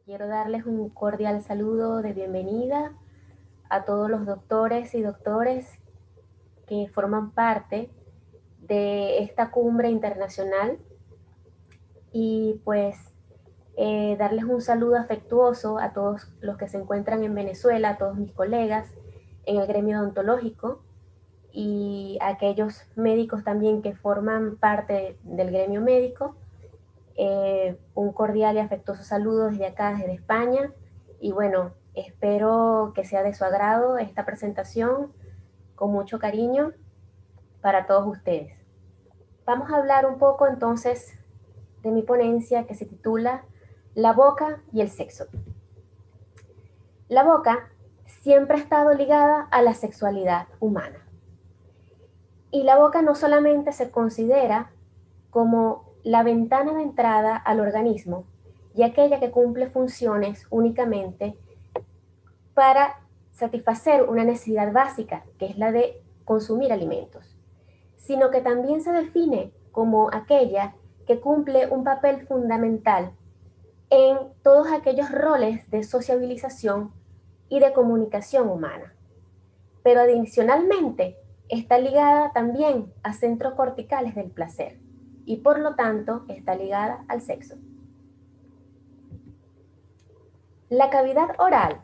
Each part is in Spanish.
Quiero darles un cordial saludo de bienvenida a todos los doctores y doctores que forman parte de esta cumbre internacional y pues darles un saludo afectuoso a todos los que se encuentran en Venezuela, a todos mis colegas en el gremio odontológico y a aquellos médicos también que forman parte del gremio médico. Un cordial y afectuoso saludo desde acá, desde España. Y bueno, espero que sea de su agrado esta presentación con mucho cariño para todos ustedes. Vamos a hablar un poco entonces de mi ponencia que se titula La boca y el sexo. La boca siempre ha estado ligada a la sexualidad humana. Y la boca no solamente se considera como la ventana de entrada al organismo y aquella que cumple funciones únicamente para satisfacer una necesidad básica, que es la de consumir alimentos, sino que también se define como aquella que cumple un papel fundamental en todos aquellos roles de sociabilización y de comunicación humana. Pero adicionalmente está ligada también a centros corticales del placer y por lo tanto está ligada al sexo. La cavidad oral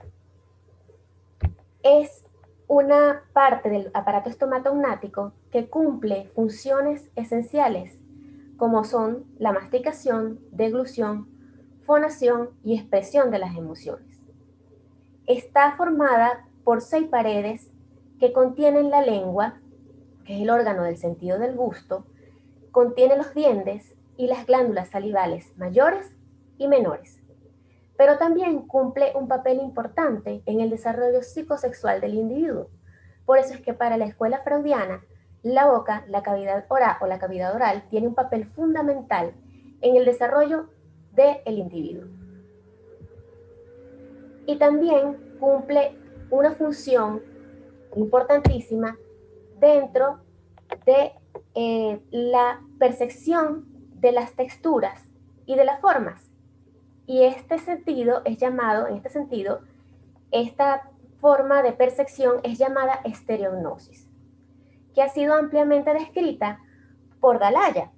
es una parte del aparato estomatognático que cumple funciones esenciales como son la masticación, deglución, fonación y expresión de las emociones. Está formada por 6 paredes que contienen la lengua, que es el órgano del sentido del gusto, contiene los dientes y las glándulas salivales mayores y menores, pero también cumple un papel importante en el desarrollo psicosexual del individuo. Por eso es que para la escuela freudiana, la boca, la cavidad oral o la cavidad oral tiene un papel fundamental en el desarrollo del individuo. Y también cumple una función importantísima dentro de la percepción de las texturas y de las formas. Y este sentido es llamado, en este sentido, esta forma de percepción es llamada estereognosis, que ha sido ampliamente descrita por Dalaya.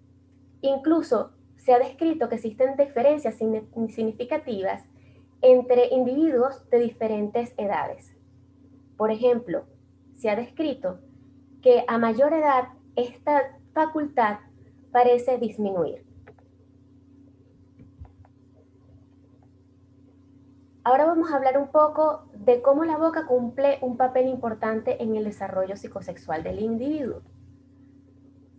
Incluso se ha descrito que existen diferencias significativas entre individuos de diferentes edades. Por ejemplo, se ha descrito que a mayor edad esta facultad parece disminuir. Ahora vamos a hablar un poco de cómo la boca cumple un papel importante en el desarrollo psicosexual del individuo.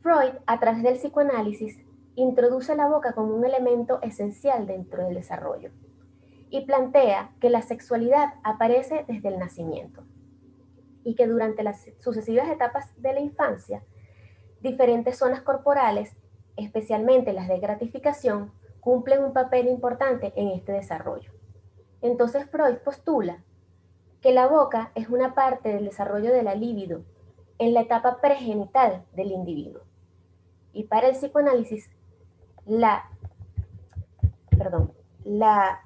Freud, a través del psicoanálisis, introduce la boca como un elemento esencial dentro del desarrollo y plantea que la sexualidad aparece desde el nacimiento y que durante las sucesivas etapas de la infancia, diferentes zonas corporales, especialmente las de gratificación, cumplen un papel importante en este desarrollo. Entonces Freud postula que la boca es una parte del desarrollo de la libido en la etapa pregenital del individuo. Y para el psicoanálisis, la, la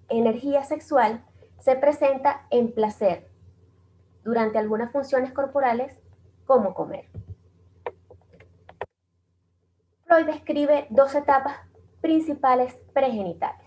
energía sexual se presenta en placer durante algunas funciones corporales como comer. Freud describe 2 etapas principales pregenitales.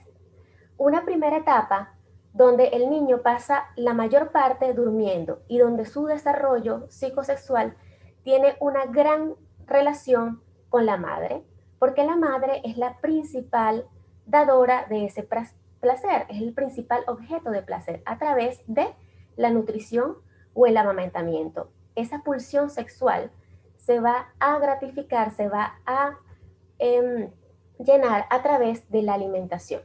Una primera etapa donde el niño pasa la mayor parte durmiendo y donde su desarrollo psicosexual tiene una gran relación con la madre, porque la madre es la principal dadora de ese placer, es el principal objeto de placer a través de la nutrición o el amamantamiento. Esa pulsión sexual se va a gratificar, se va a llenar a través de la alimentación.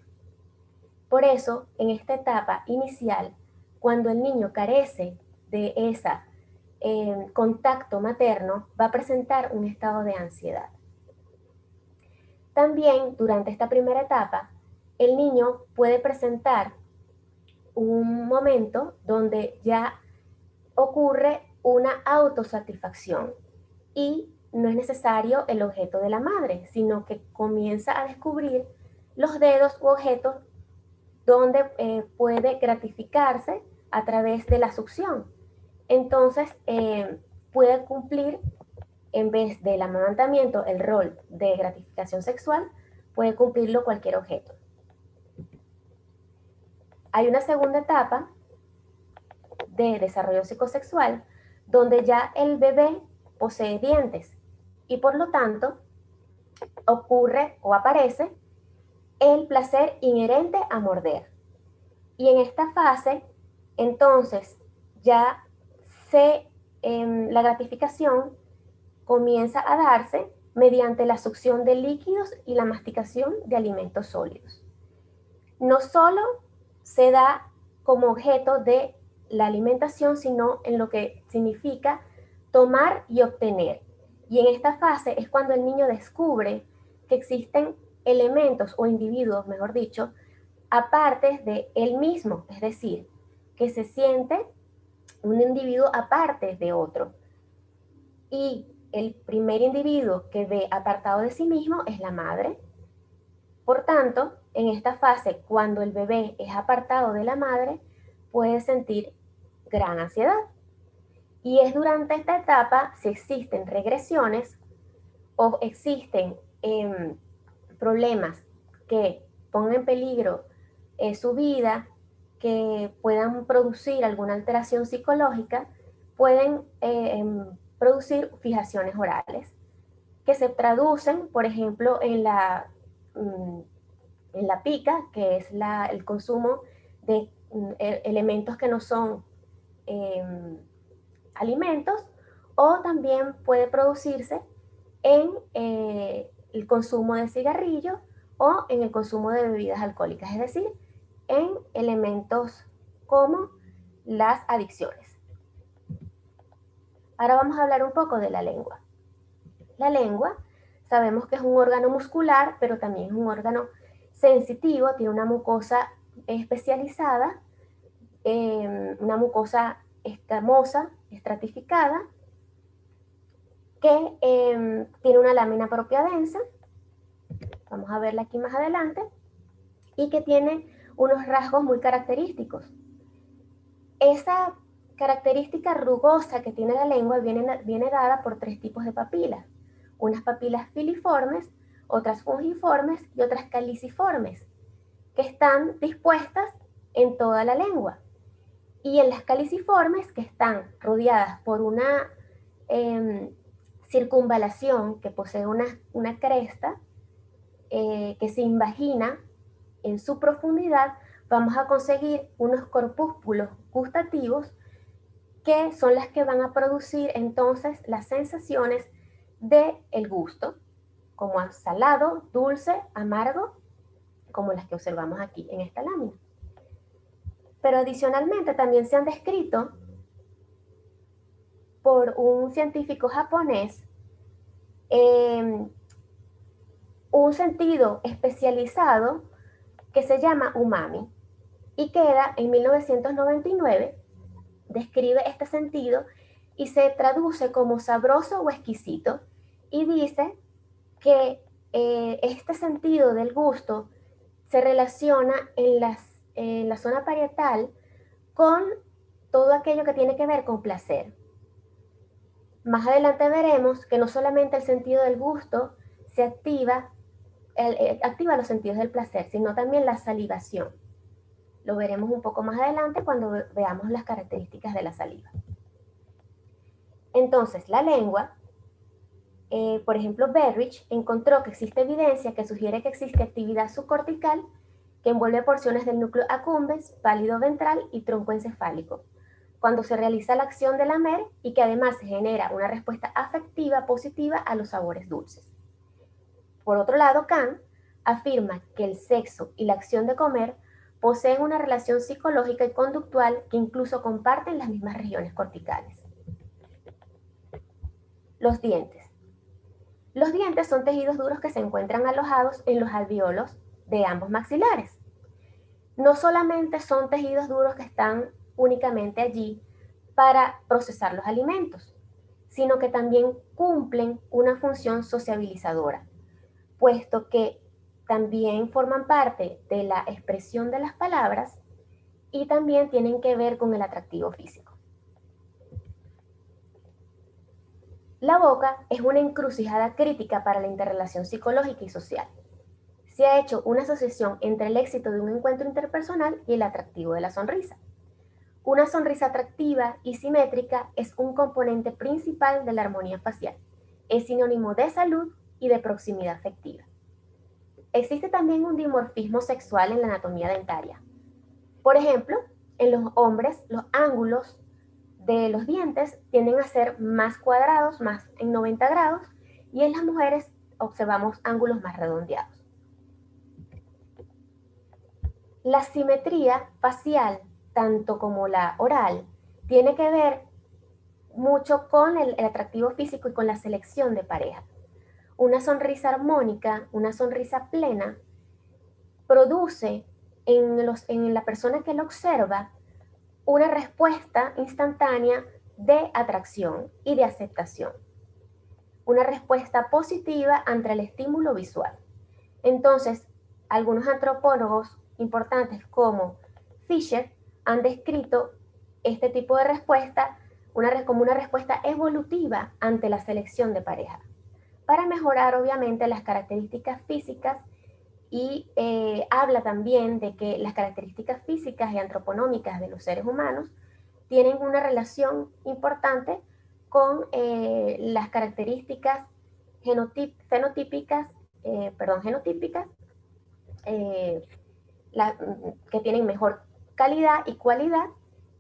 Por eso, en esta etapa inicial, cuando el niño carece de ese contacto materno, va a presentar un estado de ansiedad. También, durante esta primera etapa, el niño puede presentar un momento donde ya ocurre una autosatisfacción y no es necesario el objeto de la madre, sino que comienza a descubrir los dedos u objetos donde puede gratificarse a través de la succión. Entonces, puede cumplir, en vez del amamantamiento, el rol de gratificación sexual, puede cumplirlo cualquier objeto. Hay una segunda etapa de desarrollo psicosexual donde ya el bebé posee dientes y por lo tanto ocurre o aparece el placer inherente a morder. Y en esta fase, entonces, ya la gratificación comienza a darse mediante la succión de líquidos y la masticación de alimentos sólidos. No solo se da como objeto de la alimentación, sino en lo que significa tomar y obtener. Y en esta fase es cuando el niño descubre que existen elementos o individuos, mejor dicho, aparte de él mismo, es decir, que se siente un individuo aparte de otro. Y el primer individuo que ve apartado de sí mismo es la madre. Por tanto, en esta fase, cuando el bebé es apartado de la madre, puede sentir gran ansiedad. Y es durante esta etapa, si existen regresiones o existen problemas que pongan en peligro su vida, que puedan producir alguna alteración psicológica, pueden producir fijaciones orales, que se traducen, por ejemplo, en la pica, que es el consumo de elementos que no son alimentos, o también puede producirse en el consumo de cigarrillos o en el consumo de bebidas alcohólicas, es decir, en elementos como las adicciones. Ahora vamos a hablar un poco de la lengua. La lengua, sabemos que es un órgano muscular, pero también es un órgano sensitivo, tiene una mucosa especializada, una mucosa escamosa, estratificada, que tiene una lámina propia densa, vamos a verla aquí más adelante, y que tiene unos rasgos muy característicos. Esa característica rugosa que tiene la lengua viene dada por tres tipos de papilas. Unas papilas filiformes, otras fungiformes y otras caliciformes, que están dispuestas en toda la lengua. Y en las caliciformes, que están rodeadas por una circunvalación que posee una cresta que se invagina en su profundidad, vamos a conseguir unos corpúsculos gustativos que son las que van a producir entonces las sensaciones del gusto, como salado, dulce, amargo, como las que observamos aquí en esta lámina. Pero adicionalmente también se han descrito por un científico japonés un sentido especializado que se llama umami y queda en 1999, describe este sentido y se traduce como sabroso o exquisito y dice que este sentido del gusto se relaciona en la zona parietal con todo aquello que tiene que ver con placer. Más adelante veremos que no solamente el sentido del gusto se activa los sentidos del placer, sino también la salivación. Lo veremos un poco más adelante cuando veamos las características de la saliva. Entonces, la lengua, por ejemplo, Berridge encontró que existe evidencia que sugiere que existe actividad subcortical que envuelve porciones del núcleo accumbens, pálido ventral y tronco encefálico, cuando se realiza la acción de lamer y que además se genera una respuesta afectiva positiva a los sabores dulces. Por otro lado, Kant afirma que el sexo y la acción de comer poseen una relación psicológica y conductual que incluso comparten las mismas regiones corticales. Los dientes. Los dientes son tejidos duros que se encuentran alojados en los alvéolos de ambos maxilares. No solamente son tejidos duros que están únicamente allí para procesar los alimentos, sino que también cumplen una función sociabilizadora, puesto que también forman parte de la expresión de las palabras y también tienen que ver con el atractivo físico. La boca es una encrucijada crítica para la interrelación psicológica y social. Se ha hecho una asociación entre el éxito de un encuentro interpersonal y el atractivo de la sonrisa. Una sonrisa atractiva y simétrica es un componente principal de la armonía facial. Es sinónimo de salud y de proximidad afectiva. Existe también un dimorfismo sexual en la anatomía dentaria. Por ejemplo, en los hombres, los ángulos de los dientes tienden a ser más cuadrados, más en 90 grados, y en las mujeres observamos ángulos más redondeados. La simetría facial, tanto como la oral, tiene que ver mucho con el atractivo físico y con la selección de pareja. Una sonrisa armónica, una sonrisa plena, produce en la persona que lo observa una respuesta instantánea de atracción y de aceptación. Una respuesta positiva ante el estímulo visual. Entonces, algunos antropólogos importantes como Fisher han descrito este tipo de respuesta como una respuesta evolutiva ante la selección de pareja, para mejorar obviamente las características físicas y habla también de que las características físicas y antropológicas de los seres humanos tienen una relación importante con las características genotípicas, eh, que tienen mejor calidad y cualidad,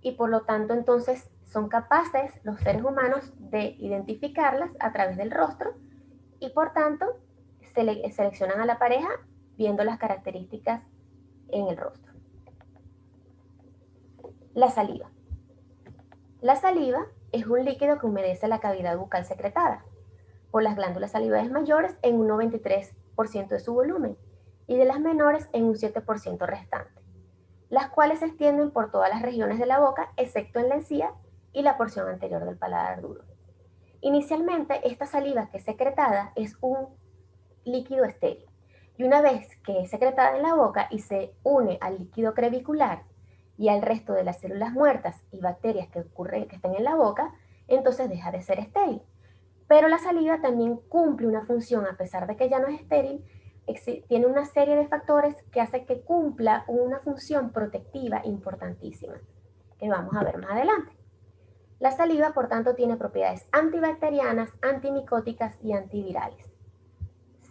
y por lo tanto entonces son capaces los seres humanos de identificarlas a través del rostro y por tanto seleccionan a la pareja viendo las características en el rostro. La saliva. La saliva es un líquido que humedece la cavidad bucal secretada por las glándulas salivales mayores en un 93% de su volumen y de las menores en un 7% restante, las cuales se extienden por todas las regiones de la boca excepto en la encía y la porción anterior del paladar duro. Inicialmente, esta saliva que es secretada es un líquido estéril y una vez que es secretada en la boca y se une al líquido crevicular y al resto de las células muertas y bacterias que estén en la boca, entonces deja de ser estéril. Pero la saliva también cumple una función, a pesar de que ya no es estéril, tiene una serie de factores que hacen que cumpla una función protectiva importantísima, que vamos a ver más adelante. La saliva, por tanto, tiene propiedades antibacterianas, antimicóticas y antivirales.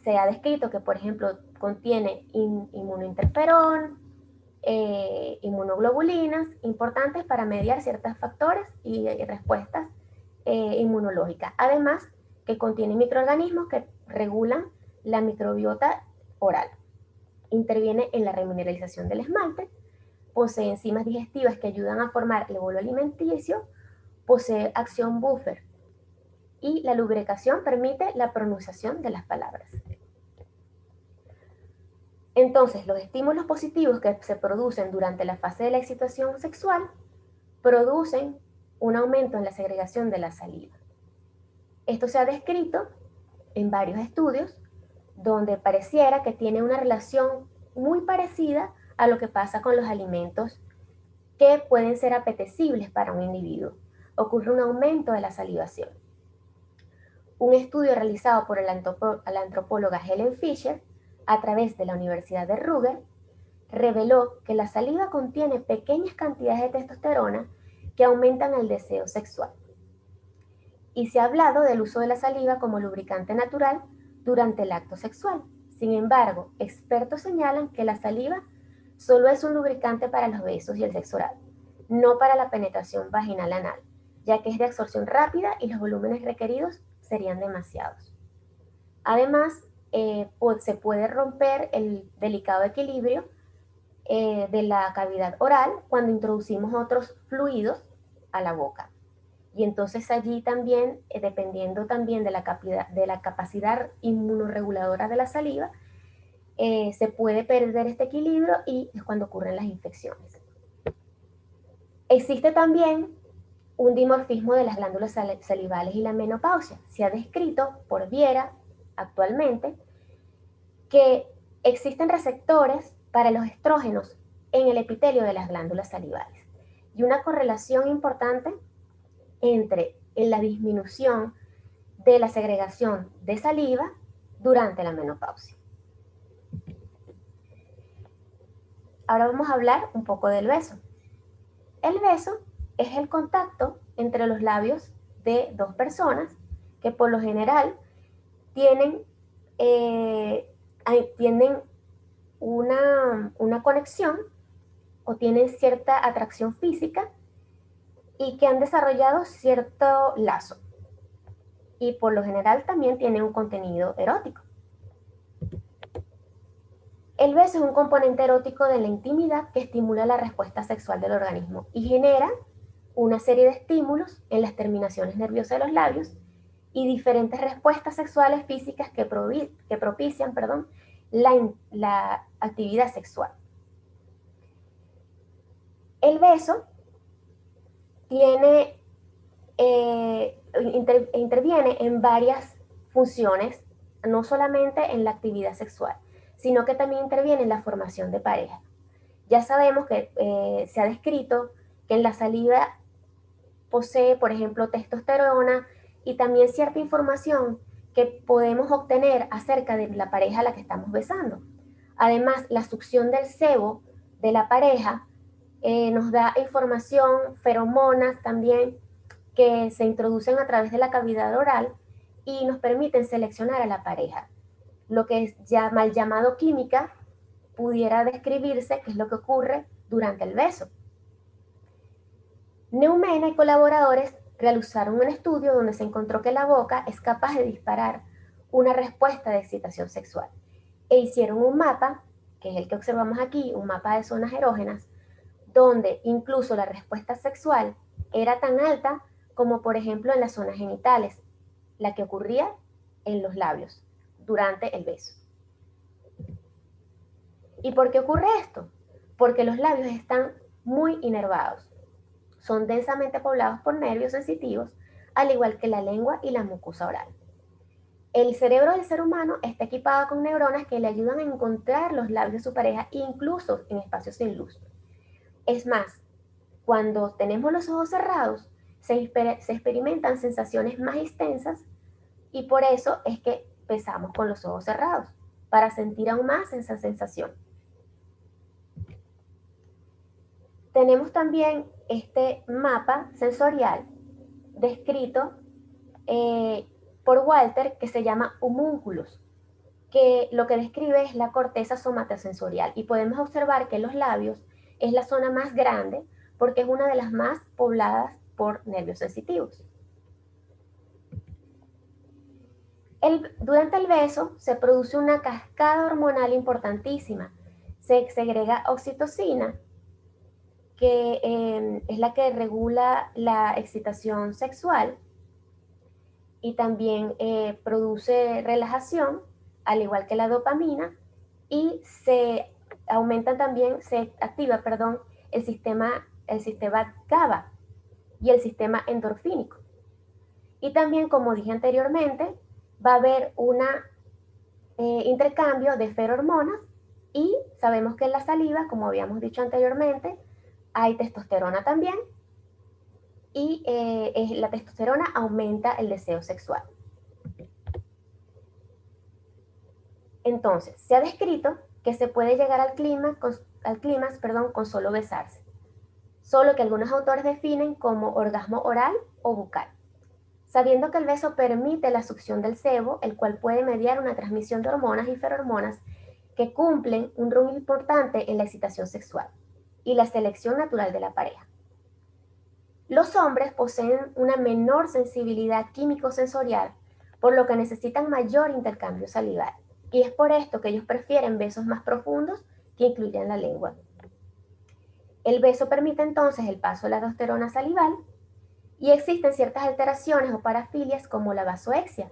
Se ha descrito que, por ejemplo, contiene inmunointerferón, inmunoglobulinas, importantes para mediar ciertos factores y respuestas inmunológicas. Además, que contiene microorganismos que regulan la microbiota oral. Interviene en la remineralización del esmalte, posee enzimas digestivas que ayudan a formar el bolo alimenticio, posee acción buffer y la lubricación permite la pronunciación de las palabras. Entonces, los estímulos positivos que se producen durante la fase de la excitación sexual producen un aumento en la segregación de la saliva. Esto se ha descrito en varios estudios donde pareciera que tiene una relación muy parecida a lo que pasa con los alimentos que pueden ser apetecibles para un individuo. Ocurre un aumento de la salivación. Un estudio realizado por la antropóloga Helen Fisher a través de la Universidad de Ruger reveló que la saliva contiene pequeñas cantidades de testosterona que aumentan el deseo sexual. Y se ha hablado del uso de la saliva como lubricante natural durante el acto sexual. Sin embargo, expertos señalan que la saliva solo es un lubricante para los besos y el sexo oral, no para la penetración vaginal anal, ya que es de absorción rápida y los volúmenes requeridos serían demasiados. Además, se puede romper el delicado equilibrio de la cavidad oral cuando introducimos otros fluidos a la boca. Y entonces allí también, dependiendo también de la capacidad inmunorreguladora de la saliva, se puede perder este equilibrio y es cuando ocurren las infecciones. Existe también un dimorfismo de las glándulas salivales y la menopausia. Se ha descrito por Viera actualmente que Existen receptores para los estrógenos en el epitelio de las glándulas salivales y una correlación importante entre la disminución de la segregación de saliva durante la menopausia. Ahora vamos a hablar un poco del beso. El beso es el contacto entre los labios de dos personas que por lo general tienen una conexión o tienen cierta atracción física y que han desarrollado cierto lazo. Y por lo general también tienen un contenido erótico. El beso es un componente erótico de la intimidad que estimula la respuesta sexual del organismo y genera una serie de estímulos en las terminaciones nerviosas de los labios y diferentes respuestas sexuales físicas que propician la actividad sexual. El beso interviene en varias funciones, no solamente en la actividad sexual, sino que también interviene en la formación de pareja. Ya sabemos que se ha descrito que en la saliva posee, por ejemplo, testosterona y también cierta información que podemos obtener acerca de la pareja a la que estamos besando. Además, la succión del sebo de la pareja nos da información, feromonas también, que se introducen a través de la cavidad oral y nos permiten seleccionar a la pareja. Lo que es ya mal llamado química pudiera describirse que es lo que ocurre durante el beso. Neumena y colaboradores realizaron un estudio donde se encontró que la boca es capaz de disparar una respuesta de excitación sexual e hicieron un mapa, que es el que observamos aquí, un mapa de zonas erógenas, donde incluso la respuesta sexual era tan alta como por ejemplo en las zonas genitales, la que ocurría en los labios durante el beso. ¿Y por qué ocurre esto? Porque los labios están muy inervados. Son densamente poblados por nervios sensitivos, al igual que la lengua y la mucosa oral. El cerebro del ser humano está equipado con neuronas que le ayudan a encontrar los labios de su pareja, incluso en espacios sin luz. Es más, cuando tenemos los ojos cerrados, se experimentan sensaciones más extensas y por eso es que besamos con los ojos cerrados, para sentir aún más esa sensación. Tenemos también este mapa sensorial descrito por Walter que se llama homúnculos, que lo que describe es la corteza somatosensorial y podemos observar que los labios es la zona más grande porque es una de las más pobladas por nervios sensitivos. Durante el beso se produce una cascada hormonal importantísima. Se segrega oxitocina, que es la que regula la excitación sexual y también produce relajación, al igual que la dopamina, y se activa, el sistema GABA y el sistema endorfínico. Y también, como dije anteriormente, va a haber un intercambio de ferormonas y sabemos que en la saliva, como habíamos dicho anteriormente, hay testosterona también y la testosterona aumenta el deseo sexual. Entonces, se ha descrito que se puede llegar al clímax con solo besarse, solo que algunos autores definen como orgasmo oral o bucal, sabiendo que el beso permite la succión del sebo, el cual puede mediar una transmisión de hormonas y ferormonas que cumplen un rol importante en la excitación sexual y la selección natural de la pareja. Los hombres poseen una menor sensibilidad químico-sensorial, por lo que necesitan mayor intercambio salival, y es por esto que ellos prefieren besos más profundos que incluyan la lengua. El beso permite entonces el paso de la testosterona salival y existen ciertas alteraciones o parafilias como la vasoexia.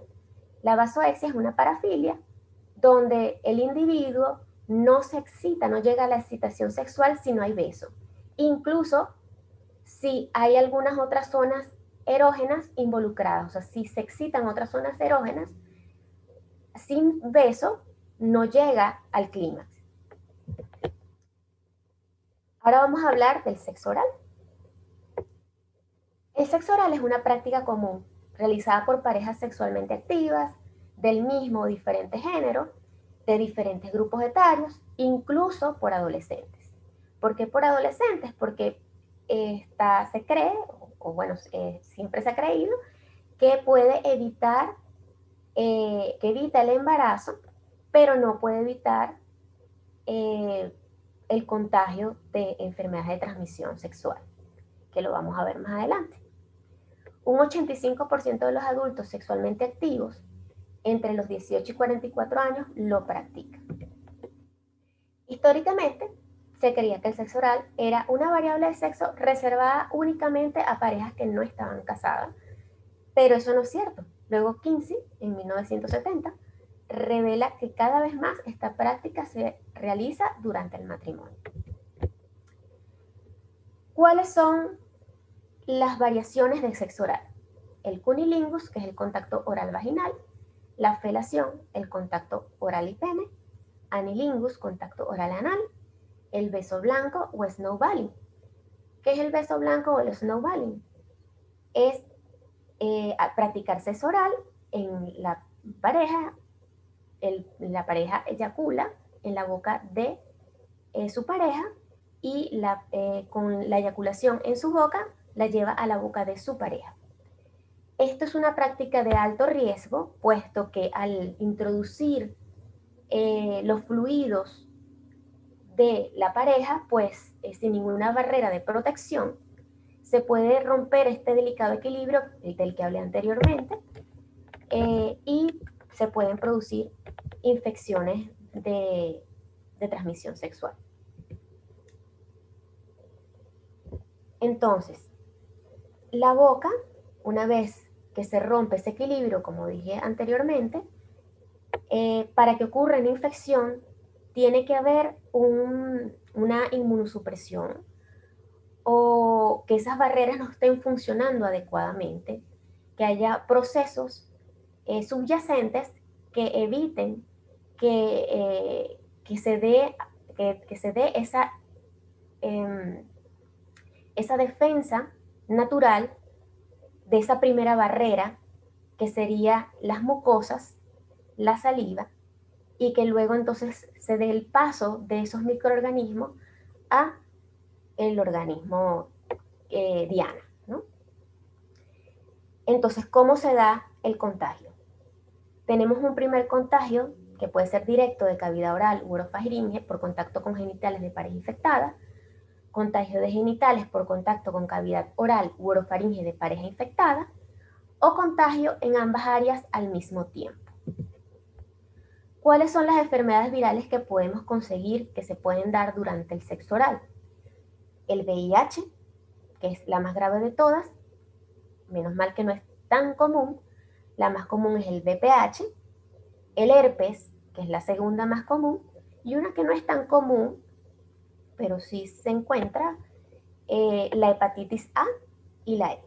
La vasoexia es una parafilia donde el individuo no se excita, no llega a la excitación sexual si no hay beso. Incluso si hay algunas otras zonas erógenas involucradas, o sea, si se excitan otras zonas erógenas sin beso, no llega al clímax. Ahora vamos a hablar del sexo oral. El sexo oral es una práctica común realizada por parejas sexualmente activas del mismo o diferente género, de diferentes grupos etarios, incluso por adolescentes. ¿Por qué por adolescentes? Porque se cree, o bueno, siempre se ha creído, que puede evitar, que evita el embarazo, pero no puede evitar eh, el contagio de enfermedades de transmisión sexual, que lo vamos a ver más adelante. Un 85% de los adultos sexualmente activos entre los 18 y 44 años lo practican. Históricamente, se creía que el sexo oral era una variable de sexo reservada únicamente a parejas que no estaban casadas, pero eso no es cierto. Luego Kinsey, en 1970, revela que cada vez más esta práctica se realiza durante el matrimonio. ¿Cuáles son las variaciones del sexo oral? El cunilingus, que es el contacto oral vaginal; la felación, el contacto oral y pene; anilingus, contacto oral anal; el beso blanco o snowballing. ¿Qué es el beso blanco o el snowballing? Es practicar sexo oral en la pareja, la pareja eyacula en la boca de su pareja y con la eyaculación en su boca la lleva a la boca de su pareja. Esto es una práctica de alto riesgo, puesto que al introducir los fluidos de la pareja, pues sin ninguna barrera de protección, se puede romper este delicado equilibrio del que hablé anteriormente, y se pueden producir infecciones de transmisión sexual. Entonces, la boca, una vez que se rompe ese equilibrio, como dije anteriormente, para que ocurra una infección, tiene que haber una inmunosupresión, o que esas barreras no estén funcionando adecuadamente, que haya procesos subyacentes que eviten que se dé eh, esa defensa natural de esa primera barrera, que sería las mucosas, la saliva, y que luego entonces se dé el paso de esos microorganismos a el organismo diana, ¿no? Entonces, ¿cómo se da el contagio? Tenemos un primer contagio que puede ser directo de cavidad oral u orofaringe por contacto con genitales de pareja infectada, contagio de genitales por contacto con cavidad oral u orofaringe de pareja infectada, o contagio en ambas áreas al mismo tiempo. ¿Cuáles son las enfermedades virales que podemos conseguir que se pueden dar durante el sexo oral? El VIH, que es la más grave de todas, menos mal que no es tan común. La más común es el VPH, el herpes, que es la segunda más común, y una que no es tan común, pero sí se encuentra, la hepatitis A y la E.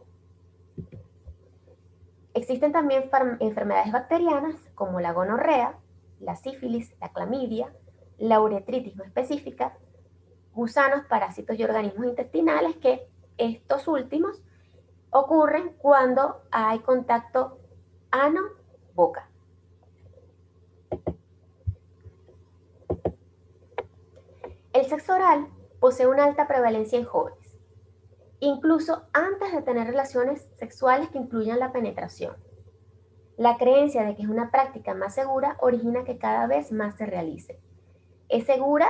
Existen también enfermedades bacterianas como la gonorrea, la sífilis, la clamidia, la uretritis no específica, gusanos, parásitos y organismos intestinales, que estos últimos ocurren cuando hay contacto ano-boca. El sexo oral posee una alta prevalencia en jóvenes, incluso antes de tener relaciones sexuales que incluyan la penetración. La creencia de que es una práctica más segura origina que cada vez más se realice. Es segura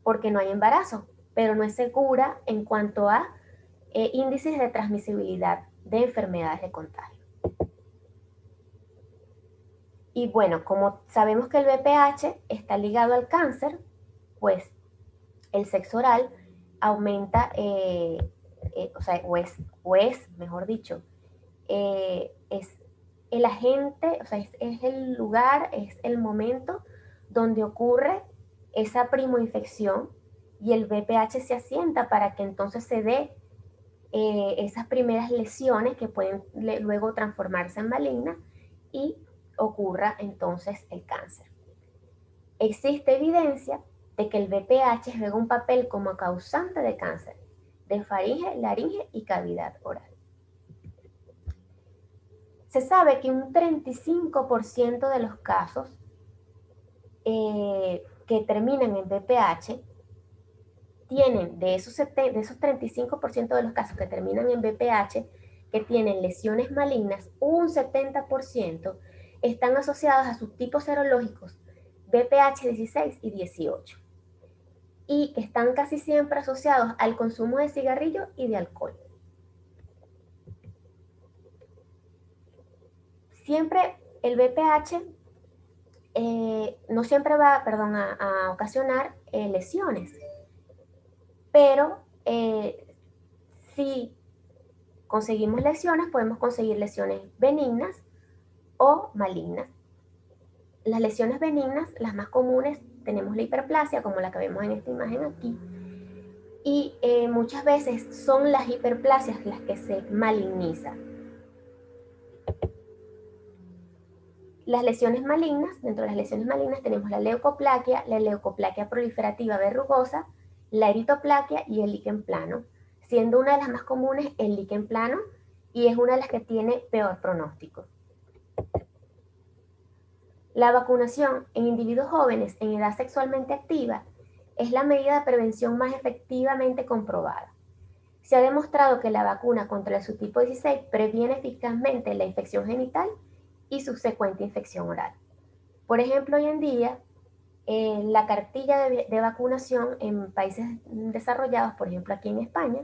porque no hay embarazo, pero no es segura en cuanto a índices de transmisibilidad de enfermedades de contagio. Y bueno, como sabemos que el VPH está ligado al cáncer, pues el sexo oral aumenta, mejor dicho, es el agente, o sea, es el lugar, es el momento donde ocurre esa primoinfección, y el VPH se asienta para que entonces se dé esas primeras lesiones que pueden luego transformarse en malignas y ocurra entonces el cáncer. Existe evidencia de que el BPH juega un papel como causante de cáncer de faringe, laringe y cavidad oral. Se sabe que un 35% de los casos que terminan en BPH tienen, de esos 35% de los casos que terminan en BPH, que tienen lesiones malignas, un 70% están asociados a subtipos serológicos BPH 16 y 18 y están casi siempre asociados al consumo de cigarrillo y de alcohol. Siempre el BPH no siempre va, a ocasionar lesiones, pero si conseguimos lesiones, podemos conseguir lesiones benignas o malignas. Las lesiones benignas, las más comunes, tenemos la hiperplasia, como la que vemos en esta imagen aquí, y muchas veces son las hiperplasias las que se malignizan. Las lesiones malignas, dentro de las lesiones malignas tenemos la leucoplaquia proliferativa verrugosa, la eritoplaquia y el líquen plano, siendo una de las más comunes el líquen plano y es una de las que tiene peor pronóstico. La vacunación en individuos jóvenes en edad sexualmente activa es la medida de prevención más efectivamente comprobada. Se ha demostrado que la vacuna contra el subtipo 16 previene eficazmente la infección genital y subsecuente infección oral. Por ejemplo, hoy en día, la cartilla de vacunación en países desarrollados, por ejemplo aquí en España,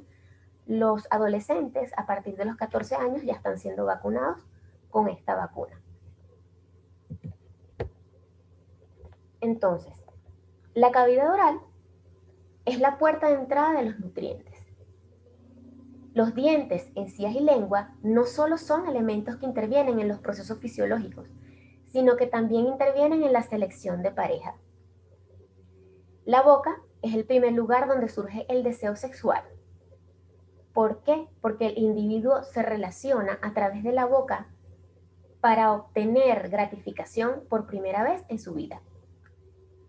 los adolescentes a partir de los 14 años ya están siendo vacunados con esta vacuna. Entonces, la cavidad oral es la puerta de entrada de los nutrientes. Los dientes, encías y lengua no solo son elementos que intervienen en los procesos fisiológicos, sino que también intervienen en la selección de pareja. La boca es el primer lugar donde surge el deseo sexual. ¿Por qué? Porque el individuo se relaciona a través de la boca para obtener gratificación por primera vez en su vida.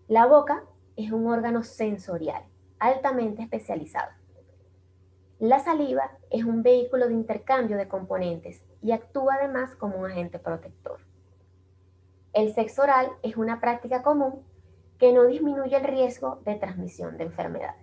La boca es un órgano sensorial altamente especializado. La saliva es un vehículo de intercambio de componentes y actúa además como un agente protector. El sexo oral es una práctica común que no disminuye el riesgo de transmisión de enfermedades.